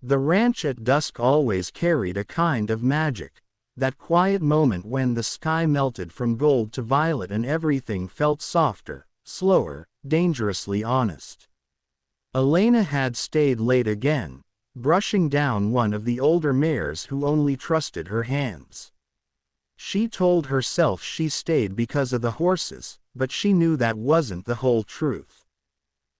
The ranch at dusk always carried a kind of magic, that quiet moment when the sky melted from gold to violet and everything felt softer, slower, dangerously honest. Elena had stayed late again, brushing down one of the older mares who only trusted her hands. She told herself she stayed because of the horses, but she knew that wasn't the whole truth.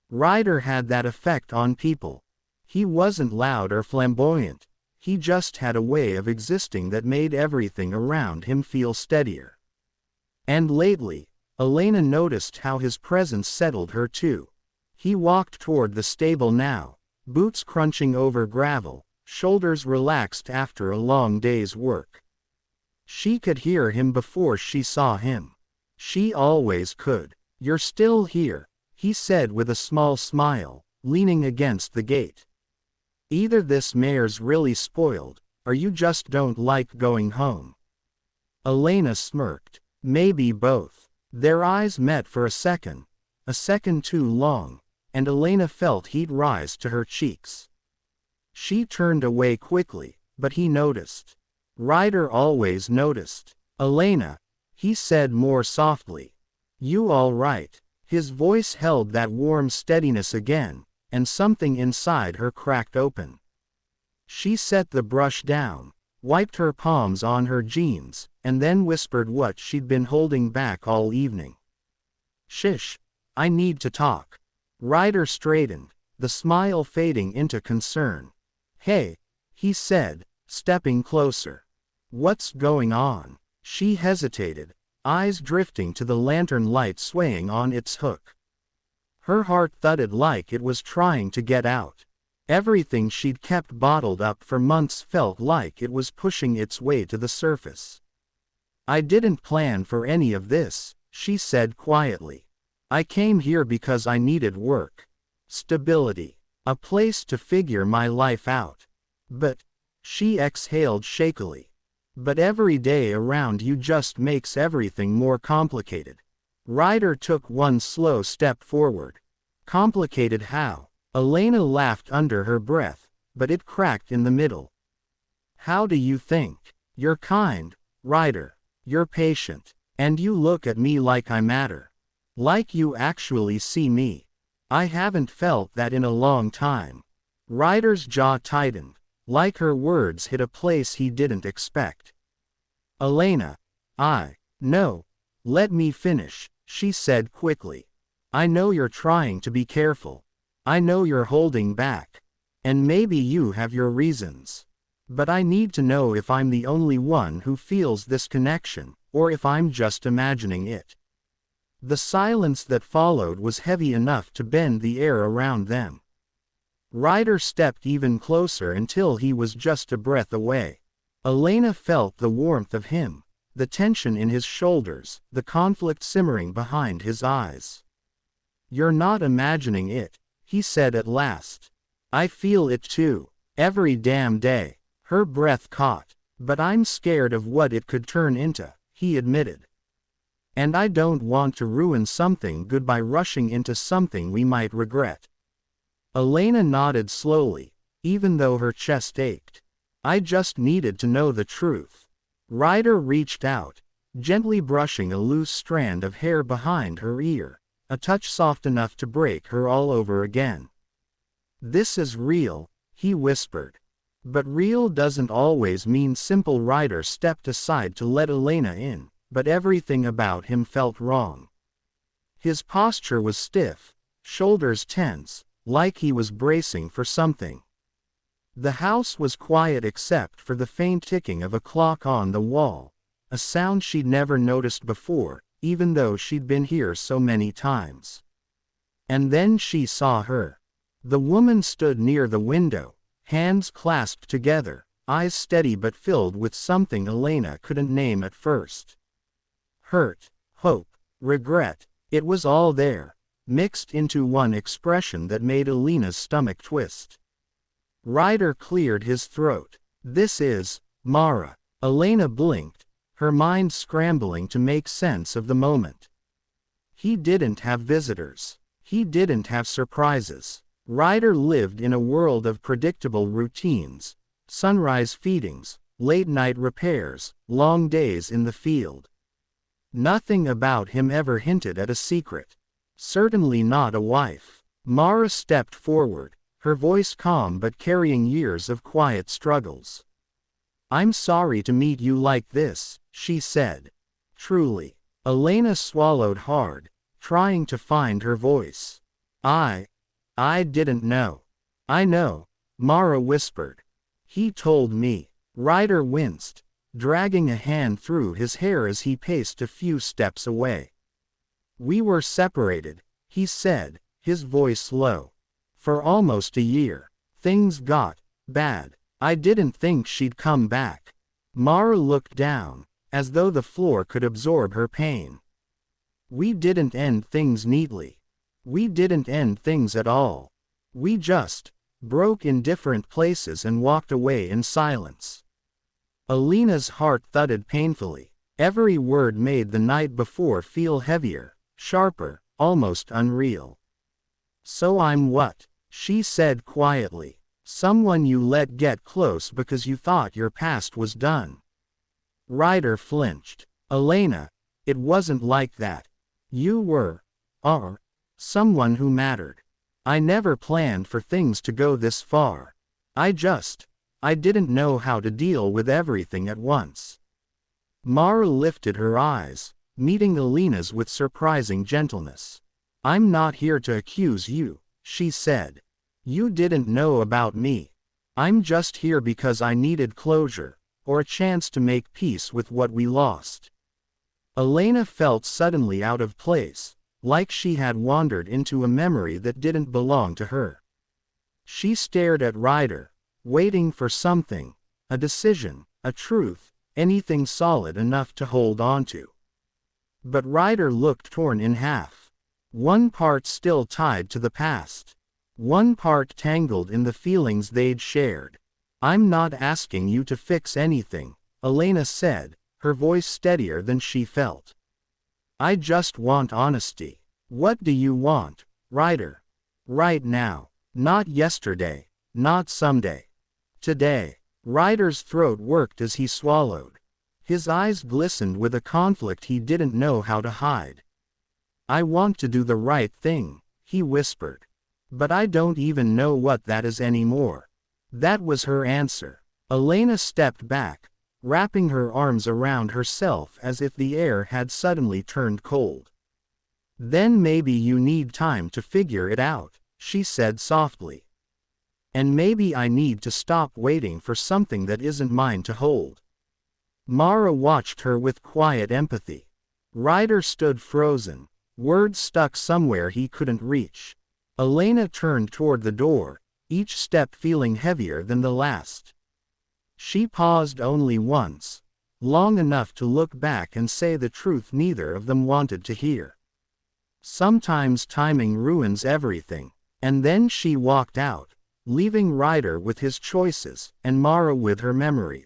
Ryder had that effect on people. He wasn't loud or flamboyant, he just had a way of existing that made everything around him feel steadier. And lately, Elena noticed how his presence settled her too. He walked toward the stable now, boots crunching over gravel, shoulders relaxed after a long day's work. She could hear him before she saw him. She always could. "You're still here," he said with a small smile, leaning against the gate. "Either this mare's really spoiled, or you just don't like going home." Elena smirked. Maybe both. Their eyes met for a second too long, and Elena felt heat rise to her cheeks. She turned away quickly, but he noticed. Ryder always noticed. "Elena," he said more softly. "You all right?" His voice held that warm steadiness again, and something inside her cracked open. She set the brush down, wiped her palms on her jeans, and then whispered what she'd been holding back all evening. "Shish, I need to talk." Ryder straightened, the smile fading into concern. "Hey," he said, stepping closer. "What's going on?" She hesitated, eyes drifting to the lantern light swaying on its hook. Her heart thudded like it was trying to get out. Everything she'd kept bottled up for months felt like it was pushing its way to the surface. "I didn't plan for any of this," she said quietly. "I came here because I needed work. Stability. A place to figure my life out. But," she exhaled shakily, "but every day around you just makes everything more complicated." Ryder took one slow step forward. "Complicated how?" Elena laughed under her breath, but it cracked in the middle. "How do you think? You're kind, Ryder. You're patient. And you look at me like I matter. Like you actually see me. I haven't felt that in a long time." Ryder's jaw tightened, like her words hit a place he didn't expect. "Elena, no, let me finish," she said quickly. "I know you're trying to be careful. I know you're holding back. And maybe you have your reasons. But I need to know if I'm the only one who feels this connection, or if I'm just imagining it." The silence that followed was heavy enough to bend the air around them. Ryder stepped even closer until he was just a breath away. Elena felt the warmth of him, the tension in his shoulders, the conflict simmering behind his eyes. "You're not imagining it," he said at last. "I feel it too, every damn day." Her breath caught. "But I'm scared of what it could turn into," he admitted. "And I don't want to ruin something good by rushing into something we might regret." Elena nodded slowly, even though her chest ached. "I just needed to know the truth." Ryder reached out, gently brushing a loose strand of hair behind her ear, a touch soft enough to break her all over again. "This is real," he whispered. "But real doesn't always mean simple." Ryder stepped aside to let Elena in, but everything about him felt wrong. His posture was stiff, shoulders tense, like he was bracing for something. The house was quiet except for the faint ticking of a clock on the wall, a sound she'd never noticed before, even though she'd been here so many times. And then she saw her. The woman stood near the window, hands clasped together, eyes steady but filled with something Elena couldn't name at first. Hurt, hope, regret, it was all there, mixed into one expression that made Elena's stomach twist. Ryder cleared his throat. "This is Mara." Elena blinked, her mind scrambling to make sense of the moment. He didn't have visitors. He didn't have surprises. Ryder lived in a world of predictable routines, sunrise feedings, late-night repairs, long days in the field. Nothing about him ever hinted at a secret. Certainly not a wife. Mara stepped forward, her voice calm but carrying years of quiet struggles. "I'm sorry to meet you like this," she said. "Truly." Elena swallowed hard, trying to find her voice. I didn't know." "I know," Mara whispered. "He told me." Ryder winced, dragging a hand through his hair as he paced a few steps away. "We were separated," he said, his voice low. "For almost a year. Things got bad. I didn't think she'd come back." Mara looked down, as though the floor could absorb her pain. "We didn't end things neatly. We didn't end things at all. We just broke in different places and walked away in silence." Elena's heart thudded painfully. Every word made the night before feel heavier, sharper, almost unreal. "So I'm what?" she said quietly. "Someone you let get close because you thought your past was done." Ryder flinched. "Elena, it wasn't like that. You are someone who mattered. I never planned for things to go this far. I didn't know how to deal with everything at once." Mara lifted her eyes, meeting Elena's with surprising gentleness. "I'm not here to accuse you," she said. "You didn't know about me. I'm just here because I needed closure, or a chance to make peace with what we lost." Elena felt suddenly out of place, like she had wandered into a memory that didn't belong to her. She stared at Ryder, waiting for something, a decision, a truth, anything solid enough to hold onto. But Ryder looked torn in half. One part still tied to the past. One part tangled in the feelings they'd shared. "I'm not asking you to fix anything," Elena said, her voice steadier than she felt. "I just want honesty." "What do you want, Ryder?" "Right now. Not yesterday. Not someday. Today." Ryder's throat worked as he swallowed. His eyes glistened with a conflict he didn't know how to hide. "I want to do the right thing," he whispered. "But I don't even know what that is anymore." That was her answer. Elena stepped back, wrapping her arms around herself as if the air had suddenly turned cold. "Then maybe you need time to figure it out," she said softly. "And maybe I need to stop waiting for something that isn't mine to hold." Mara watched her with quiet empathy. Ryder stood frozen, words stuck somewhere he couldn't reach. Elena turned toward the door, each step feeling heavier than the last. She paused only once, long enough to look back and say the truth neither of them wanted to hear. Sometimes timing ruins everything. And then she walked out, leaving Ryder with his choices, and Mara with her memories.